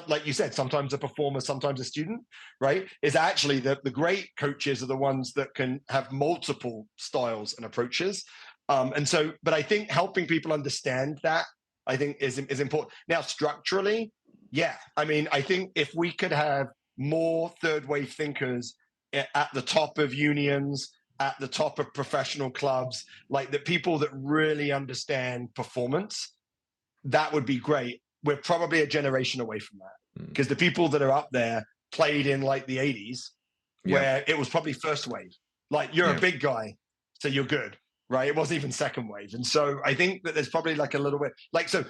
like you said, sometimes a performer, sometimes a student, right? Is actually the great coaches are the ones that can have multiple styles and approaches. But I think helping people understand that, I think is important. Now, structurally, I think if we could have more third wave thinkers at the top of unions, at the top of professional clubs, like the people that really understand performance, that would be great. We're probably a generation away from that, because the people that are up there played in like the 80s, where it was probably first wave. Like, you're a big guy, so you're good, right? It wasn't even second wave. And so I think that there's probably like a little bit so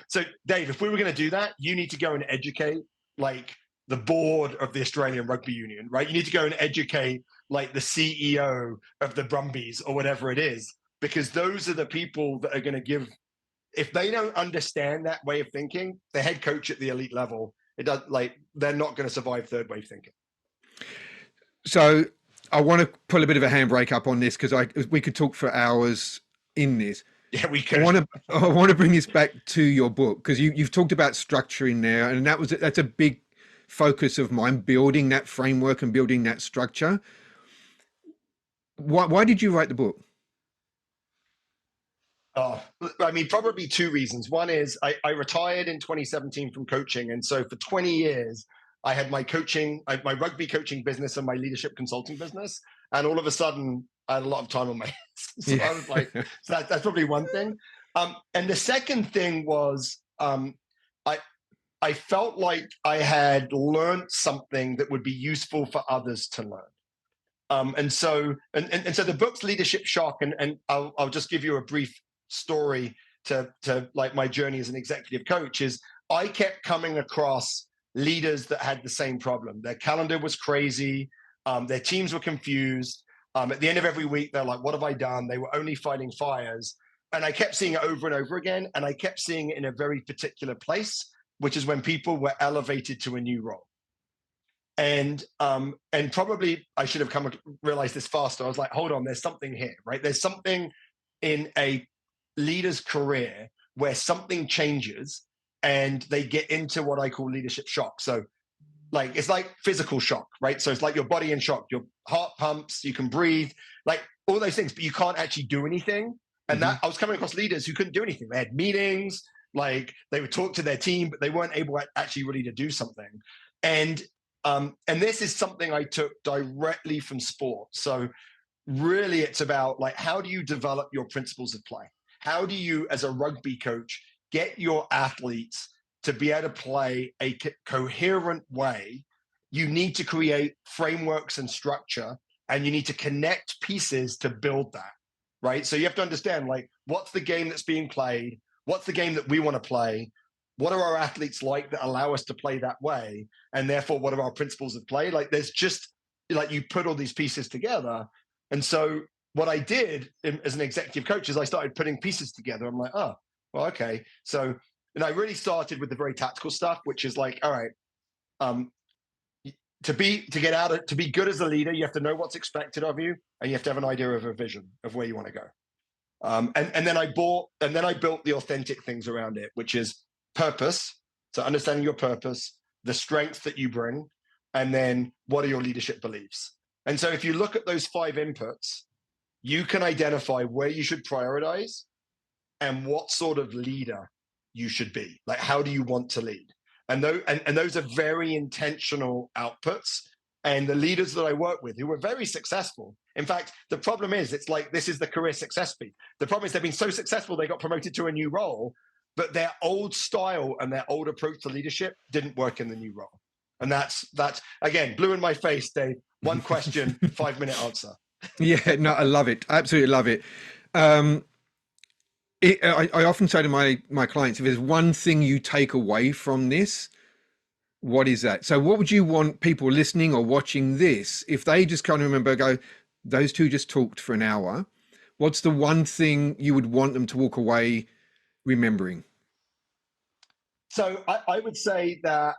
Dave, if we were going to do that, you need to go and educate like the board of the Australian Rugby Union, right? You need to go and educate like the CEO of the Brumbies or whatever it is, because those are the people that are going to give. If they don't understand that way of thinking, the head coach at the elite level, they're not going to survive third wave thinking. So I want to put a bit of a handbrake up on this, because we could talk for hours in this. Yeah, we could. I want to bring this back to your book, because you've talked about structuring there, and that's a big focus of mine, building that framework and building that structure. Why did you write the book? Probably two reasons. One is I retired in 2017 from coaching. And so for 20 years, I had my rugby coaching business and my leadership consulting business. And all of a sudden, I had a lot of time on my hands. So I was like, so that's probably one thing. And the second thing was, I felt like I had learned something that would be useful for others to learn. And so the book's Leadership Shock, and I'll just give you a brief story to like my journey as an executive coach. Is I kept coming across leaders that had the same problem. Their calendar was crazy. Their teams were confused. At the end of every week, they're like, what have I done? They were only fighting fires. And I kept seeing it over and over again. And I kept seeing it in a very particular place, which is when people were elevated to a new role. And probably I should have realized this faster. I was like, hold on, there's something here, right? There's something in a leader's career where something changes and they get into what I call leadership shock. So it's like physical shock, right? So it's like your body in shock, your heart pumps, you can breathe, like all those things, but you can't actually do anything. And that I was coming across leaders who couldn't do anything. They had meetings, like they would talk to their team, but they weren't able actually really to do something. And this is something I took directly from sport. So really it's about how do you develop your principles of play? How do you, as a rugby coach, get your athletes to be able to play a coherent way? You need to create frameworks and structure, and you need to connect pieces to build that, right? So you have to understand, what's the game that's being played? What's the game that we want to play? What are our athletes like that allow us to play that way? And therefore, what are our principles of play? There's just, you put all these pieces together. And so what I did as an executive coach is I started putting pieces together. I'm like, oh, well, okay. So, and I really started with the very tactical stuff, which is all right, to be good as a leader, you have to know what's expected of you, and you have to have an idea of a vision of where you want to go. And then I built the authentic things around it, which is purpose. So understanding your purpose, the strength that you bring, and then what are your leadership beliefs? And so if you look at those 5 inputs, you can identify where you should prioritize and what sort of leader you should be. How do you want to lead? And those are very intentional outputs. And the leaders that I work with who were very successful. In fact, the problem is, it's like, this is the career success speed. The problem is they've been so successful, they got promoted to a new role, but their old style and their old approach to leadership didn't work in the new role. And that's again, blue in my face, Dave. One question, 5-minute answer. Yeah, no, I love it. Absolutely love it. I often say to my clients, if there's one thing you take away from this, what is that? So what would you want people listening or watching this, if they just kind of remember, go, those two just talked for an hour, what's the one thing you would want them to walk away remembering? So I would say that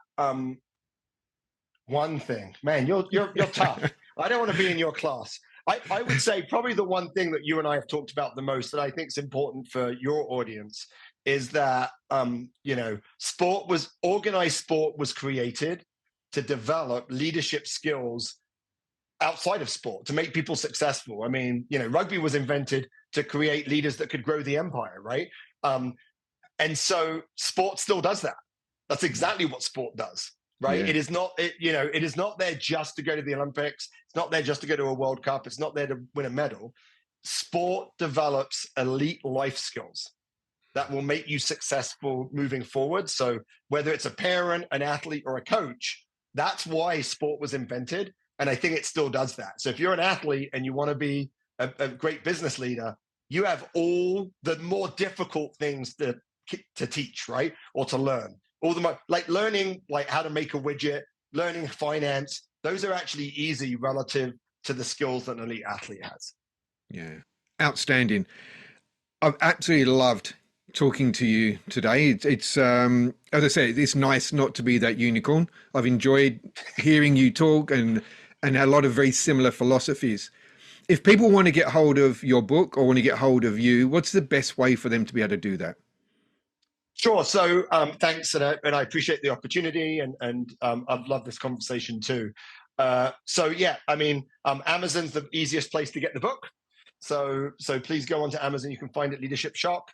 one thing, man, you're tough. I don't want to be in your class. I would say probably the one thing that you and I have talked about the most that I think is important for your audience is that, organized sport was created to develop leadership skills outside of sport, to make people successful. I mean, rugby was invented to create leaders that could grow the empire, right? And so sport still does that. That's exactly what sport does, right? Yeah. It is not there just to go to the Olympics. It's not there just to go to a World Cup. It's not there to win a medal. Sport develops elite life skills that will make you successful moving forward. So whether it's a parent, an athlete, or a coach, that's why sport was invented. And I think it still does that. So if you're an athlete and you want to be a great business leader, you have all the more difficult things to teach, right? Or to learn. All the more, like learning like how to make a widget, learning finance, those are actually easy relative to the skills that an elite athlete has. Yeah. Outstanding. I've absolutely loved talking to you today. It's as I said, it's nice not to be that unicorn. I've enjoyed hearing you talk and a lot of very similar philosophies. If people want to get hold of your book or want to get hold of you, what's the best way for them to be able to do that? Sure. So thanks, and I appreciate the opportunity, and I've loved this conversation too. So yeah, I mean, Amazon's the easiest place to get the book. So please go onto Amazon. You can find it Leadership Shop.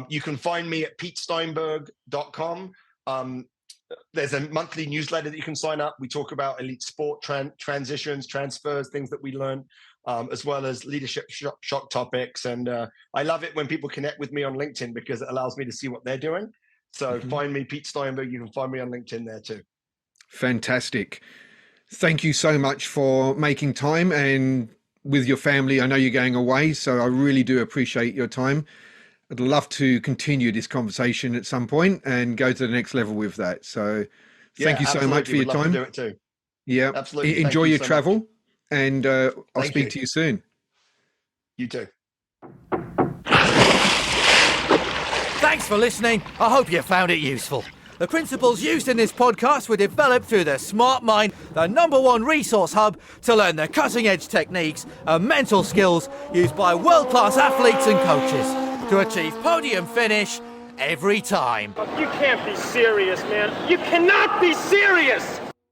You can find me at petesteinberg.com. There's a monthly newsletter that you can sign up. We talk about elite sport transitions, transfers, things that we learn, as well as leadership shock topics. And I love it when people connect with me on LinkedIn because it allows me to see what they're doing. So find me, Pete Steinberg. You can find me on LinkedIn there too. Fantastic. Thank you so much for making time and with your family. I know you're going away, so I really do appreciate your time. I'd love to continue this conversation at some point and go to the next level with that. So thank you so much for your time. Would love to do it too. Yeah. Absolutely. Enjoy your travel and I'll speak to you soon. You too. Thanks for listening. I hope you found it useful. The principles used in this podcast were developed through the Smart Mind, the #1 resource hub to learn the cutting-edge techniques and mental skills used by world-class athletes and coaches to achieve podium finish every time. You can't be serious, man. You cannot be serious!